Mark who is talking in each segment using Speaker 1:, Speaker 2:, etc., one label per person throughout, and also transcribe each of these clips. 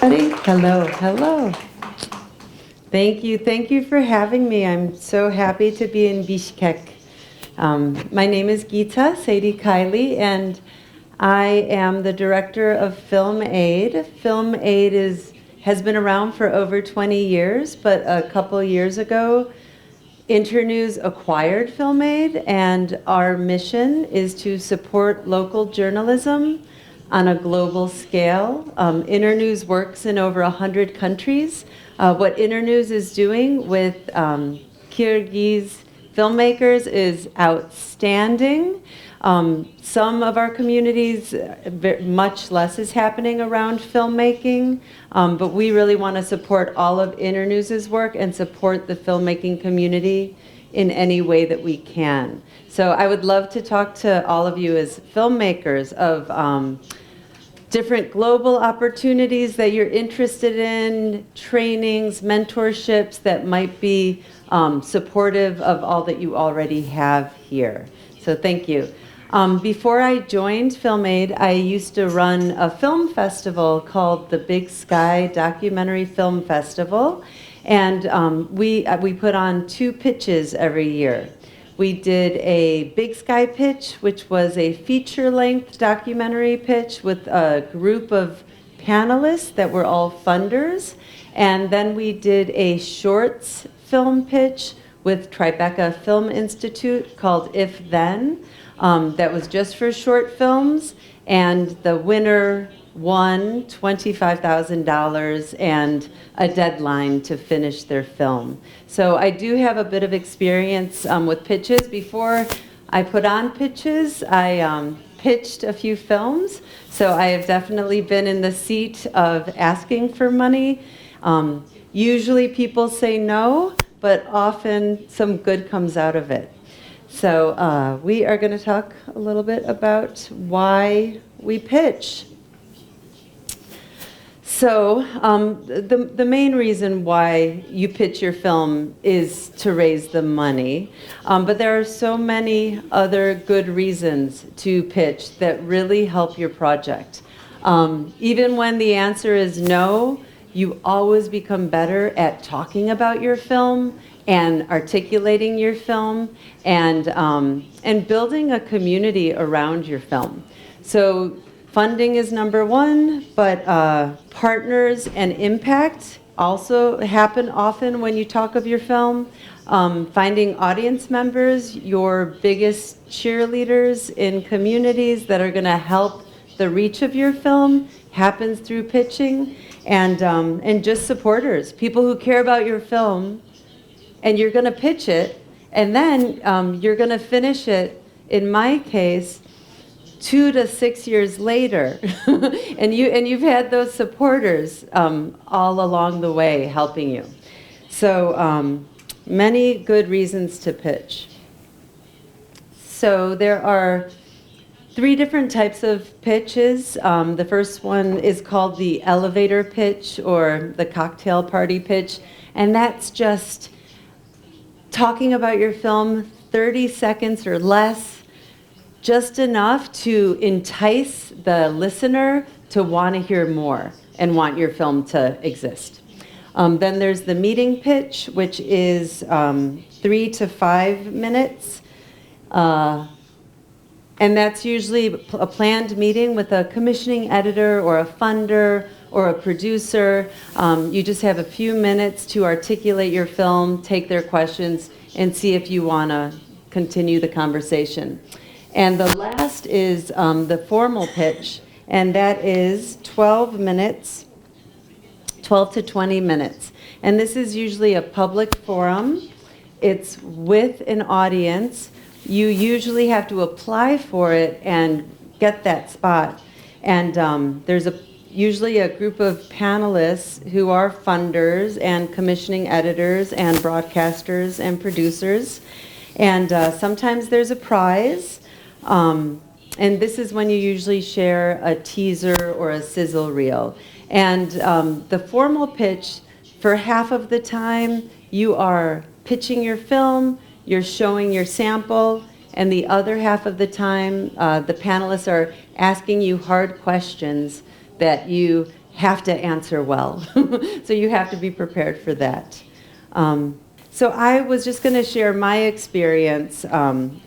Speaker 1: everybody. Hello, hello. Thank you for having me. I'm so happy to be in Bishkek. My name is Gita Saëdi Kili, and I am the director of Film Aid. Film Aid has been around for over 20 years, but a couple years ago, Internews acquired Film Aid, and our mission is to support local journalism on a global scale. Internews works in over 100 countries. What Internews is doing with Kyrgyz filmmakers is outstanding. Some of our communities, much less is happening around filmmaking, but we really want to support all of Internews' work and support the filmmaking community in any way that we can. So I would love to talk to all of you as filmmakers of different global opportunities that you're interested in, trainings, mentorships that might be supportive of all that you already have here. So thank you. Before I joined Film Aid, I used to run a film festival called the Big Sky Documentary Film Festival, and we put on 2 pitches every year. We did a Big Sky pitch, which was a feature-length documentary pitch with a group of panelists that were all funders, and then we did a shorts film pitch with Tribeca Film Institute called If Then. That was just for short films, and the winner won $25,000 and a deadline to finish their film. So I do have a bit of experience with pitches. Before I put on pitches, I pitched a few films, so I have definitely been in the seat of asking for money. Usually people say no, but often some good comes out of it. So we are going to talk a little bit about why we pitch. So the main reason why you pitch your film is to raise the money, but there are so many other good reasons to pitch that really help your project. Even when the answer is no, you always become better at talking about your film and articulating your film and building a community around your film. So funding is number one, but partners and impact also happen often when you talk of your film. Finding audience members, your biggest cheerleaders in communities that are going to help the reach of your film happens through pitching, and just supporters, people who care about your film, and you're going to pitch it, and then you're going to finish it, in my case, 2 to 6 years later. and you've had those supporters all along the way helping you. So many good reasons to pitch. So there are 3 different types of pitches. The first one is called the elevator pitch or the cocktail party pitch, and that's just talking about your film 30 seconds or less, just enough to entice the listener to want to hear more and want your film to exist. Then there's the meeting pitch, which is 3 to 5 minutes. And that's usually a planned meeting with a commissioning editor or a funder or a producer. You just have a few minutes to articulate your film, take their questions, and see if you want to continue the conversation. And the last is the formal pitch, and that is 12 minutes, 12 to 20 minutes. And this is usually a public forum. It's with an audience. You usually have to apply for it and get that spot. And there's usually a group of panelists who are funders and commissioning editors and broadcasters and producers. And sometimes there's a prize. And this is when you usually share a teaser or a sizzle reel. And the formal pitch, for half of the time, you are pitching your film, you're showing your sample, and the other half of the time, the panelists are asking you hard questions that you have to answer well. So you have to be prepared for that. So I was just going to share my experience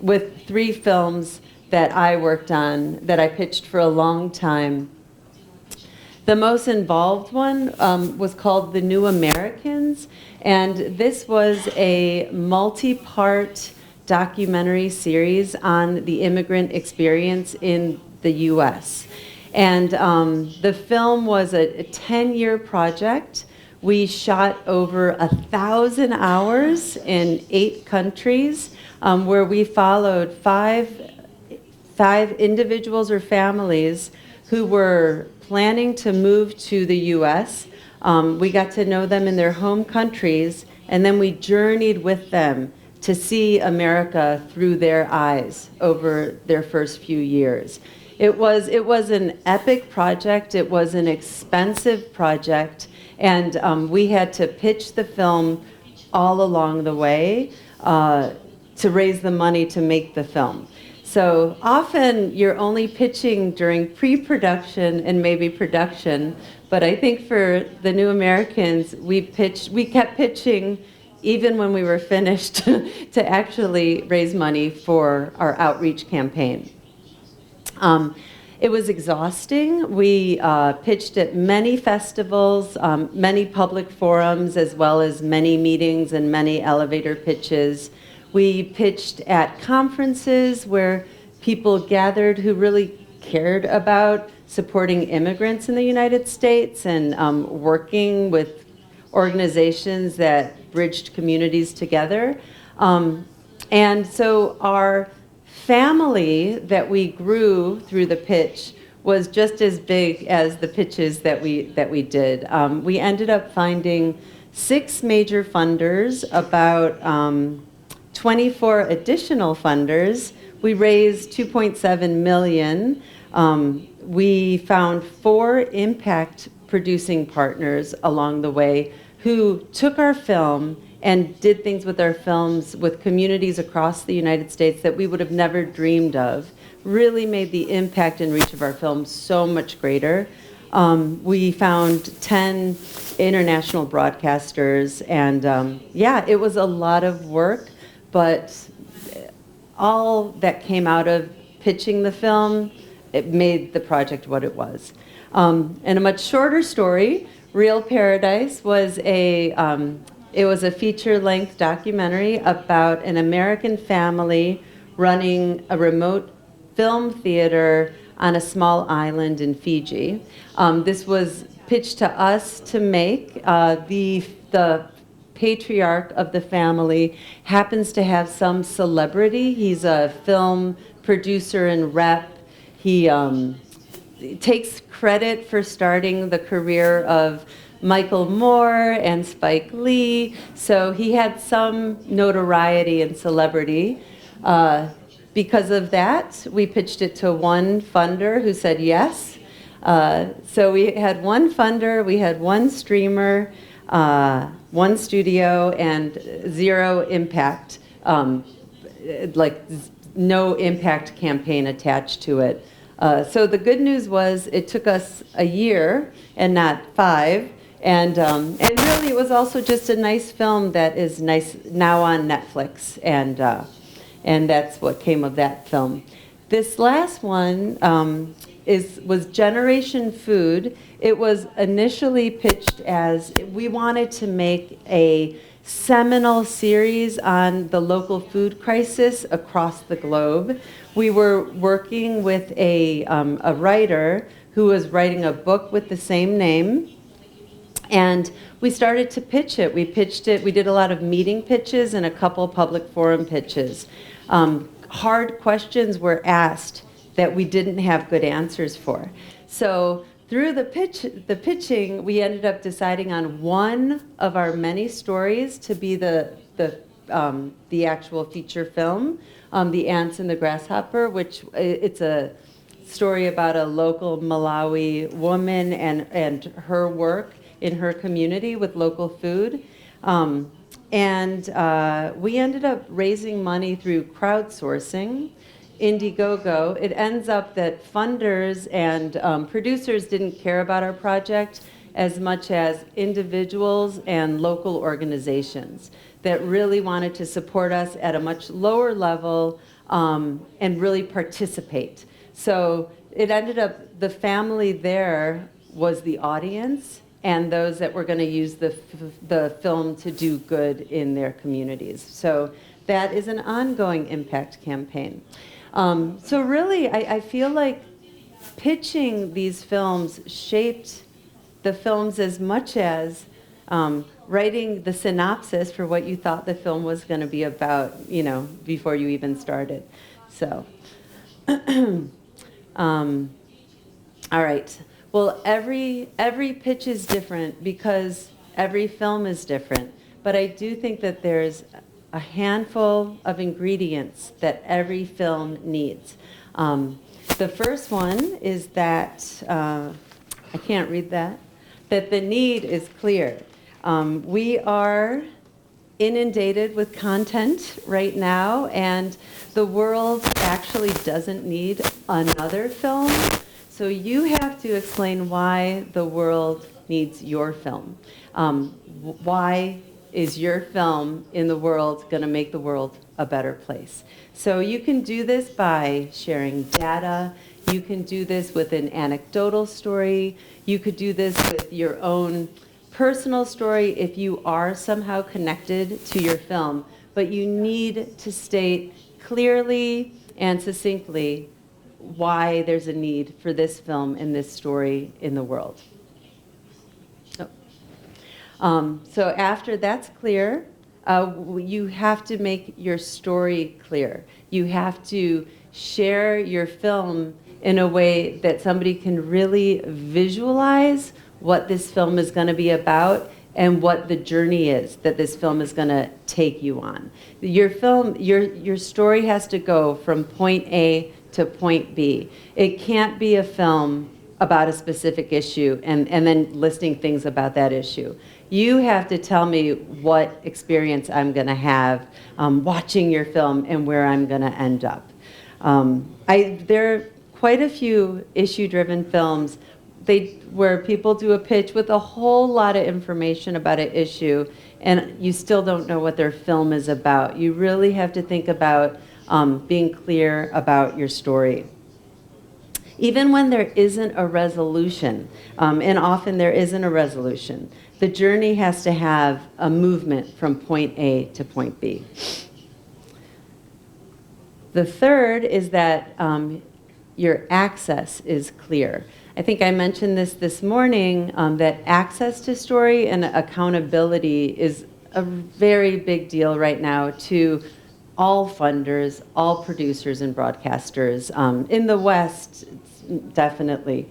Speaker 1: with 3 films that I worked on that I pitched for a long time. The most involved one was called The New Americans, and this was a multi-part documentary series on the immigrant experience in the U.S. And the film was a 10-year project. We shot over 1,000 hours in 8 countries, where we followed five individuals or families who were planning to move to the U.S. We got to know them in their home countries, and then we journeyed with them to see America through their eyes over their first few years. It was an epic project. It was an expensive project, and we had to pitch the film all along the way to raise the money to make the film. So often you're only pitching during pre-production and maybe production, but I think for The New Americans, we kept pitching even when we were finished to actually raise money for our outreach campaign. It was exhausting. We pitched at many festivals, many public forums, as well as many meetings and many elevator pitches. We pitched at conferences where people gathered who really cared about supporting immigrants in the United States and working with organizations that bridged communities together. And so our family that we grew through the pitch was just as big as the pitches that we did. We ended up finding 6 major funders, about 24 additional funders. We raised $2.7 million. We found 4 impact producing partners along the way who took our film and did things with our films with communities across the United States that we would have never dreamed of. Really made the impact and reach of our films so much greater. We found 10 international broadcasters, and yeah, it was a lot of work, but all that came out of pitching the film, it made the project what it was. And a much shorter story, Real Paradise, was it was a feature-length documentary about an American family running a remote film theater on a small island in Fiji. This was pitched to us to make. The patriarch of the family happens to have some celebrity. He's a film producer and rep. He takes credit for starting the career of Michael Moore and Spike Lee, so he had some notoriety and celebrity. Because of that, we pitched it to one funder who said yes. So we had one funder, we had one streamer, one studio, and 0 impact, like no impact campaign attached to it. So the good news was it took us a year and not 5. And really, it was also just a nice film that is nice now on Netflix, and that's what came of that film. This last one was Generation Food. It was initially pitched as we wanted to make a seminal series on the local food crisis across the globe. We were working with a writer who was writing a book with the same name. And we started to pitch it. We pitched it. We did a lot of meeting pitches and a couple public forum pitches. Hard questions were asked that we didn't have good answers for. So through the pitching, we ended up deciding on one of our many stories to be the actual feature film, The Ants and the Grasshopper, which it's a story about a local Malawi woman and her work in her community with local food. And we ended up raising money through crowdsourcing. Indiegogo, it ends up that funders and producers didn't care about our project as much as individuals and local organizations that really wanted to support us at a much lower level and really participate. So it ended up, the family there was the audience and those that were going to use the film to do good in their communities. So that is an ongoing impact campaign. So really, I feel like pitching these films shaped the films as much as writing the synopsis for what you thought the film was going to be about, you know, before you even started. So, all right. Well, every pitch is different because every film is different. But I do think that there's a handful of ingredients that every film needs. The first one is that, I can't read that the need is clear. We are inundated with content right now, and the world actually doesn't need another film. So you have to explain why the world needs your film. Why is your film in the world going to make the world a better place? So you can do this by sharing data. You can do this with an anecdotal story. You could do this with your own personal story if you are somehow connected to your film. But you need to state clearly and succinctly why there's a need for this film and this story in the world. So after that's clear, you have to make your story clear. You have to share your film in a way that somebody can really visualize what this film is going to be about and what the journey is that this film is going to take you on. Your film, your story has to go from point A to point B. It can't be a film about a specific issue and then listing things about that issue. You have to tell me what experience I'm going to have watching your film and where I'm going to end up. There are quite a few issue-driven films where people do a pitch with a whole lot of information about an issue, and you still don't know what their film is about. You really have to think about being clear about your story. Even when there isn't a resolution, and often there isn't a resolution, the journey has to have a movement from point A to point B. The third is that your access is clear. I think I mentioned this morning, that access to story and accountability is a very big deal right now to all funders, all producers and broadcasters. In the West, definitely.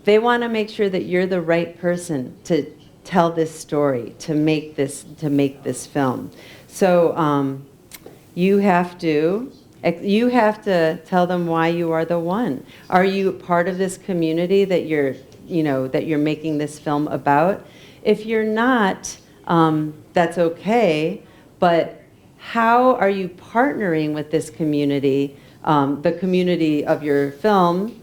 Speaker 1: They want to make sure that you're the right person to tell this story, to make this film. So you have to tell them why you are the one. Are you part of this community that you're making this film about? If you're not, that's okay. But how are you partnering with this community, the community of your film,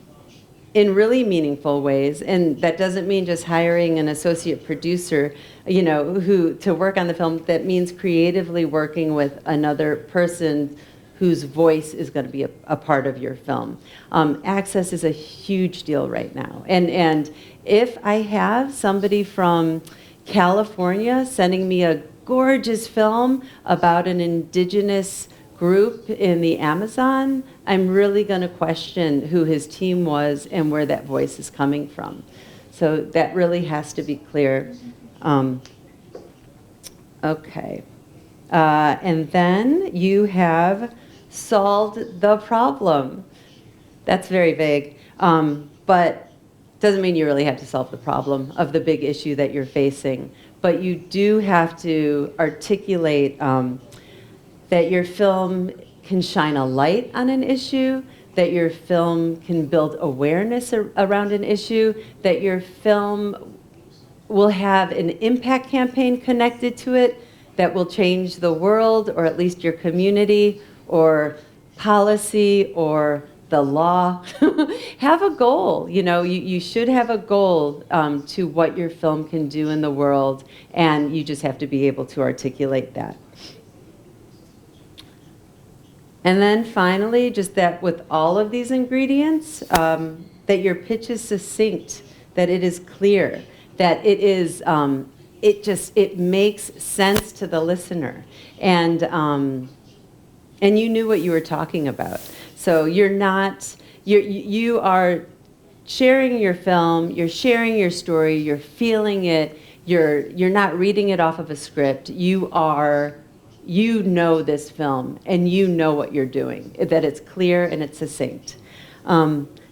Speaker 1: in really meaningful ways? And that doesn't mean just hiring an associate producer, to work on the film. That means creatively working with another person whose voice is going to be a part of your film. Access is a huge deal right now. And if I have somebody from California sending me a gorgeous film about an indigenous group in the Amazon, I'm really going to question who his team was and where that voice is coming from. So that really has to be clear. Okay. And then you have solved the problem. That's very vague, but doesn't mean you really have to solve the problem of the big issue that you're facing. But you do have to articulate that your film can shine a light on an issue, that your film can build awareness around an issue, that your film will have an impact campaign connected to it that will change the world, or at least your community, or policy or the law. Have a goal. You should have a goal to what your film can do in the world, and you just have to be able to articulate that. And then finally, just that with all of these ingredients, that your pitch is succinct, that it is clear, that it is, it makes sense to the listener, and you knew what you were talking about. So you are sharing your film, you're sharing your story, you're feeling it, you're not reading it off of a script. You know this film, and you know what you're doing, that it's clear and it's succinct.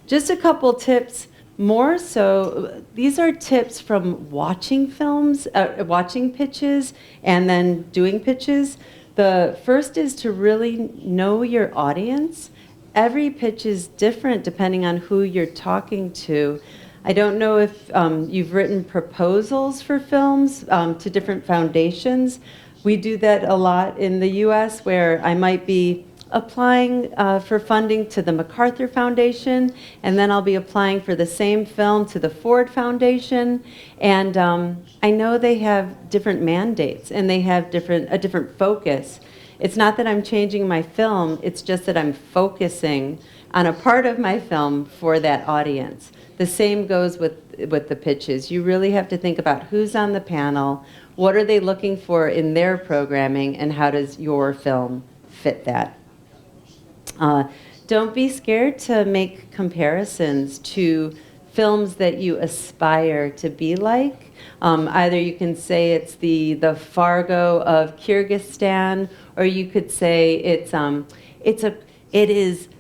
Speaker 1: Just a couple tips. More so, these are tips from watching films, watching pitches, and then doing pitches. The first is to really know your audience. Every pitch is different depending on who you're talking to. I don't know if you've written proposals for films to different foundations. We do that a lot in the US, where I might be applying for funding to the MacArthur Foundation, and then I'll be applying for the same film to the Ford Foundation. And I know they have different mandates, and they have a different focus. It's not that I'm changing my film, it's just that I'm focusing on a part of my film for that audience. The same goes with the pitches. You really have to think about who's on the panel, what are they looking for in their programming, and how does your film fit that? Don't be scared to make comparisons to films that you aspire to be like. Either you can say it's the Fargo of Kyrgyzstan, or you could say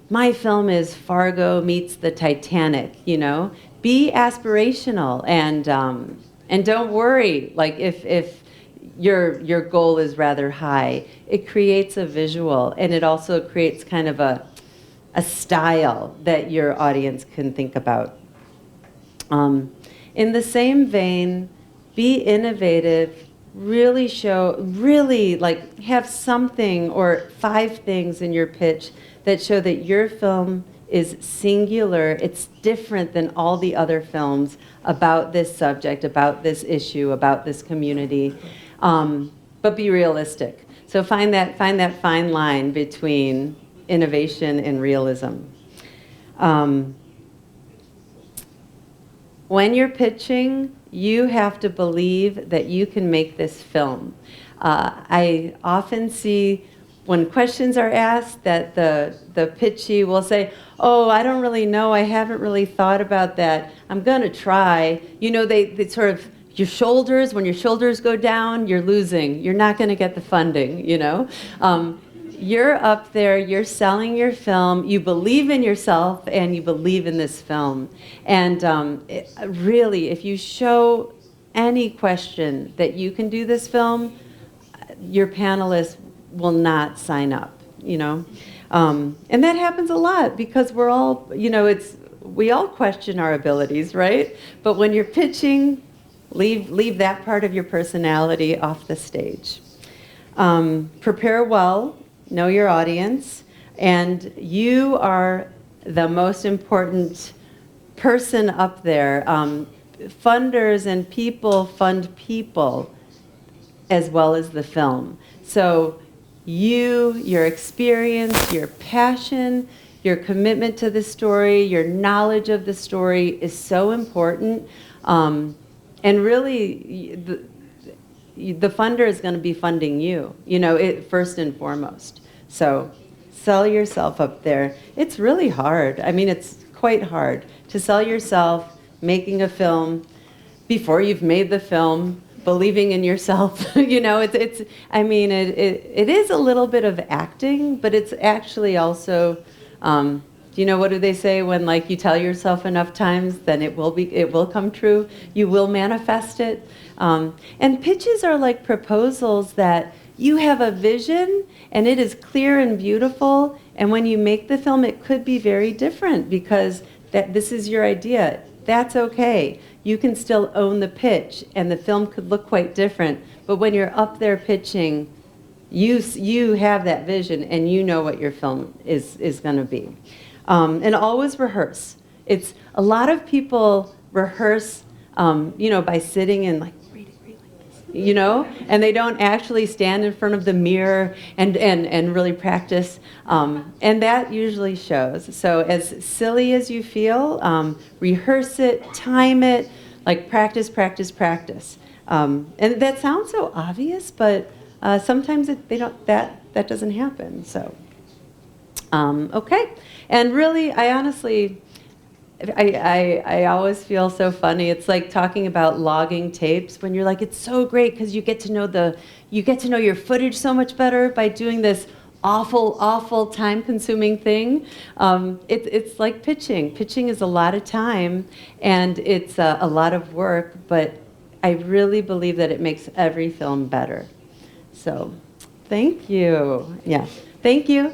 Speaker 1: my film is Fargo meets the Titanic. Be aspirational, and don't worry. Like if your goal is rather high, it creates a visual, and it also creates kind of a style that your audience can think about. In the same vein, be innovative, really have something or 5 things in your pitch that show that your film is singular, it's different than all the other films about this subject, about this issue, about this community. But be realistic. So find that fine line between innovation and realism. When you're pitching, you have to believe that you can make this film. I often see when questions are asked that the pitchee will say, "Oh, I don't really know. I haven't really thought about that. I'm going to try." They sort of, when your shoulders go down, you're losing. You're not going to get the funding, You're up there, you're selling your film, you believe in yourself, and you believe in this film. And really, if you show any question that you can do this film, your panelists will not sign up, And that happens a lot because we're all, we all question our abilities, right? But when you're pitching, leave that part of your personality off the stage. Prepare well, know your audience, and you are the most important person up there. Funders and people fund people as well as the film. So your experience, your passion, your commitment to the story, your knowledge of the story is so important. And really, the funder is going to be funding you, first and foremost. So sell yourself up there. It's really hard. I mean, it's quite hard to sell yourself making a film before you've made the film, believing in yourself. It is a little bit of acting, but it's actually also, what do they say when you tell yourself enough times, then it will come true. You will manifest it. And pitches are like proposals that you have a vision and it is clear and beautiful. And when you make the film, it could be very different because this is your idea. That's okay. You can still own the pitch and the film could look quite different. But when you're up there pitching, You have that vision, and you know what your film is going to be. And always rehearse. It's a lot of people rehearse, by sitting and like reading like this, and they don't actually stand in front of the mirror and really practice. And that usually shows. So as silly as you feel, rehearse it, time it, like practice, practice, practice. And that sounds so obvious, but sometimes that doesn't happen. So, okay. And really, I honestly, I always feel so funny. It's like talking about logging tapes when you're like, it's so great because you get to know your footage so much better by doing this awful time-consuming thing. It's like pitching. Pitching is a lot of time, and it's a lot of work, but I really believe that it makes every film better. So, thank you. Yeah, thank you.